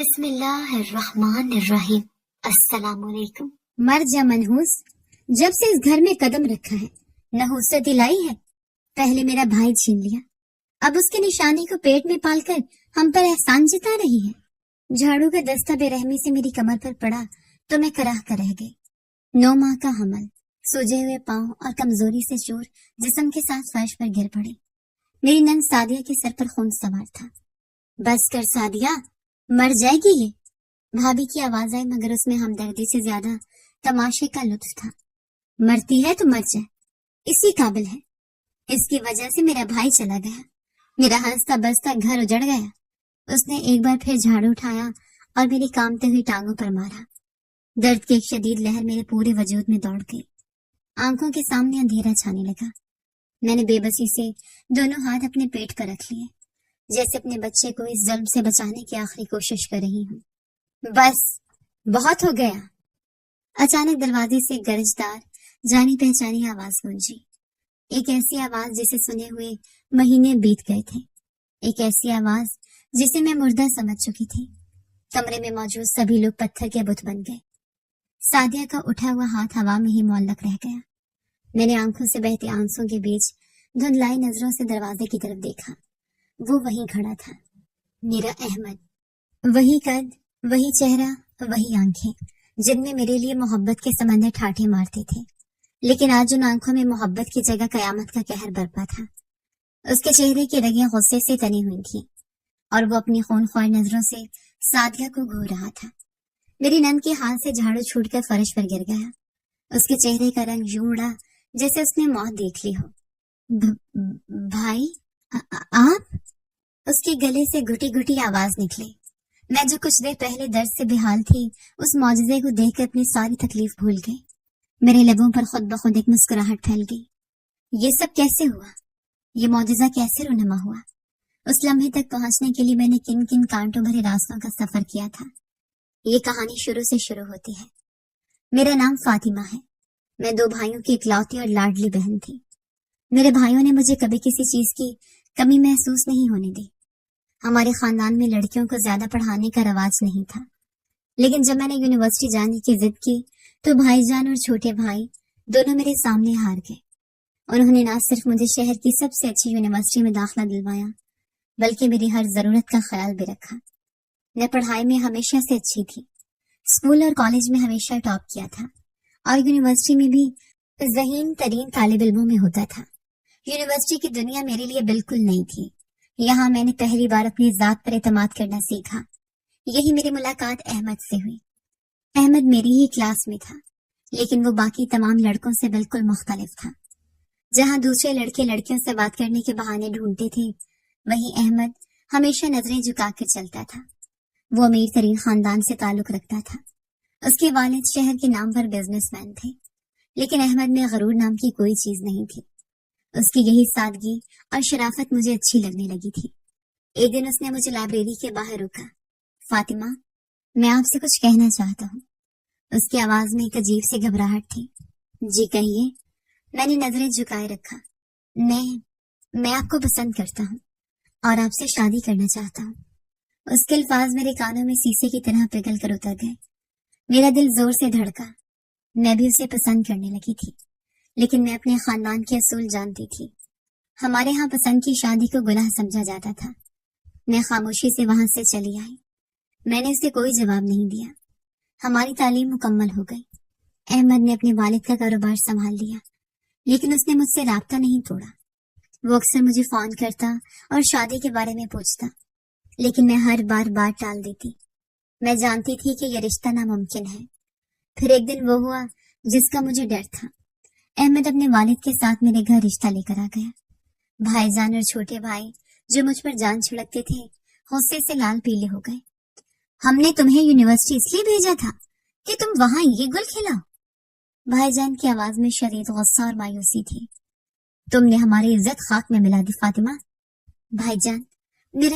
بسم اللہ الرحمن الرحیم۔ السلام علیکم۔ مر جا منحوس، جب سے اس گھر میں قدم رکھا ہے نحوست دلائی ہے۔ پہلے میرا بھائی چھین لیا، اب اس کے نشانی کو پیٹ میں پال کر ہم پر احسان جتا رہی ہے۔ جھاڑو کا دستہ بے رحمی سے میری کمر پر پڑا تو میں کراہ کر رہ گئی۔ 9 ماہ کا حمل، سوجے ہوئے پاؤں اور کمزوری سے چور جسم کے ساتھ فرش پر گر پڑی۔ میری نند سعدیہ کے سر پر خون سوار تھا۔ بس کر سعدیہ، مر جائے گی یہ۔ بھابھی کی آواز آئی، مگر اس میں ہمدردی سے زیادہ تماشے کا لطف تھا۔ مرتی ہے تو مر جائے، اسی قابل ہے۔ اس کی وجہ سے میرا بھائی چلا گیا، میرا ہنستا بستا گھر اجڑ گیا۔ اس نے ایک بار پھر جھاڑو اٹھایا اور میری کامتے ہوئی ٹانگوں پر مارا۔ درد کی ایک شدید لہر میرے پورے وجود میں دوڑ گئی۔ آنکھوں کے سامنے اندھیرا چھانے لگا۔ میں نے بے بسی سے دونوں ہاتھ اپنے پیٹ پر رکھ لیے، جیسے اپنے بچے کو اس ظلم سے بچانے کی آخری کوشش کر رہی ہوں۔ بس بہت ہو گیا۔ اچانک دروازے سے گرجدار جانی پہچانی آواز گونجی، ایک ایسی آواز جسے سنے ہوئے مہینے بیت گئے تھے، ایک ایسی آواز جسے میں مردہ سمجھ چکی تھی۔ کمرے میں موجود سبھی لوگ پتھر کے بت بن گئے۔ سعدیہ کا اٹھا ہوا ہاتھ ہوا میں ہی معلق رہ گیا۔ میں نے آنکھوں سے بہتے آنسوں کے بیچ دھندلائی نظروں سے دروازے کی طرف دیکھا۔ وہ وہیں کھڑا تھا، میرا احمد، وہی قد، وہی چہرہ، وہی آنکھیں جن میں میرے لیے محبت کے سمندر ٹھاٹھے مارتے تھے، لیکن آج ان آنکھوں میں محبت کی جگہ قیامت کا قہر برپا تھا۔ اس کے چہرے کی رگیں غصے سے تنی ہوئی تھیں اور وہ اپنی خونخوار نظروں سے سعدیہ کو گھور رہا تھا۔ میری نند کے ہاتھ سے جھاڑو چھوٹ کر فرش پر گر گیا۔ اس کے چہرے کا رنگ یوں اڑا جیسے اس نے موت دیکھ لی ہو۔ بھائی، آپ؟ اس کے گلے سے گھٹی گھٹی آواز نکلی۔ میں جو کچھ دیر پہلے درد سے بحال تھی، اس معجزے کو دیکھ کر اپنی ساری تکلیف بھول گئی۔ میرے لبوں پر خود بخود ایک مسکراہٹ پھیل گئی۔ یہ سب کیسے ہوا؟ یہ معجزہ کیسے رونما ہوا؟ اس لمحے تک پہنچنے کے لیے میں نے کن کن کانٹوں بھرے راستوں کا سفر کیا تھا؟ یہ کہانی شروع سے شروع ہوتی ہے۔ میرا نام فاطمہ ہے۔ میں 2 بھائیوں کی اکلوتی اور لاڈلی بہن تھی۔ میرے بھائیوں نے مجھے کبھی کسی چیز کی کمی محسوس نہیں ہونے دی۔ ہمارے خاندان میں لڑکیوں کو زیادہ پڑھانے کا رواج نہیں تھا، لیکن جب میں نے یونیورسٹی جانے کی ضد کی تو بھائی جان اور چھوٹے بھائی دونوں میرے سامنے ہار گئے۔ انہوں نے نہ صرف مجھے شہر کی سب سے اچھی یونیورسٹی میں داخلہ دلوایا، بلکہ میری ہر ضرورت کا خیال بھی رکھا۔ میں پڑھائی میں ہمیشہ سے اچھی تھی، اسکول اور کالج میں ہمیشہ ٹاپ کیا تھا، اور یونیورسٹی میں بھی ذہین ترین طالب علموں میں ہوتا تھا۔ یونیورسٹی کی دنیا میرے لیے بالکل نئی تھی۔ یہاں میں نے پہلی بار اپنی ذات پر اعتماد کرنا سیکھا۔ یہی میری ملاقات احمد سے ہوئی۔ احمد میری ہی کلاس میں تھا، لیکن وہ باقی تمام لڑکوں سے بالکل مختلف تھا۔ جہاں دوسرے لڑکے لڑکیوں سے بات کرنے کے بہانے ڈھونڈتے تھے، وہیں احمد ہمیشہ نظریں جھکا کر چلتا تھا۔ وہ امیر ترین خاندان سے تعلق رکھتا تھا۔ اس کے والد شہر کے نام پر بزنس مین تھے، لیکن احمد میں غرور نام کی کوئی چیز نہیں تھی۔ اس کی یہی سادگی اور شرافت مجھے اچھی لگنے لگی تھی۔ ایک دن اس نے مجھے لائبریری کے باہر روکا۔ فاطمہ، میں آپ سے کچھ کہنا چاہتا ہوں۔ اس کی آواز میں ایک عجیب سی گھبراہٹ تھی۔ جی کہیے۔ میں نے نظریں جھکائے رکھا۔ میں آپ کو پسند کرتا ہوں اور آپ سے شادی کرنا چاہتا ہوں۔ اس کے الفاظ میرے کانوں میں سیسے کی طرح پگھل کر اتر گئے۔ میرا دل زور سے دھڑکا۔ میں بھی اسے پسند کرنے لگی تھی، لیکن میں اپنے خاندان کے اصول جانتی تھی۔ ہمارے ہاں پسند کی شادی کو گناہ سمجھا جاتا تھا۔ میں خاموشی سے وہاں سے چلی آئی۔ میں نے اسے کوئی جواب نہیں دیا۔ ہماری تعلیم مکمل ہو گئی۔ احمد نے اپنے والد کا کاروبار سنبھال لیا، لیکن اس نے مجھ سے رابطہ نہیں توڑا۔ وہ اکثر مجھے فون کرتا اور شادی کے بارے میں پوچھتا، لیکن میں ہر بار بات ٹال دیتی۔ میں جانتی تھی کہ یہ رشتہ ناممکن ہے۔ پھر ایک دن وہ ہوا جس کا مجھے ڈر تھا۔ احمد اپنے والد کے ساتھ میرے گھر رشتہ لے کر آ گیا۔ بھائی جان اور چھوٹے بھائی جو مجھ پر جان چھڑکتے تھے، غصے سے لال پیلے ہو گئے۔ ہم نے تمہیں یونیورسٹی اس لیے بھیجا تھا کہ تم وہاں یہ گل کھلاؤ۔ بھائی جان کی آواز میں شدید غصہ اور مایوسی تھی۔ تم نے ہماری عزت خاک میں ملا دی فاطمہ۔ بھائی جان، میرا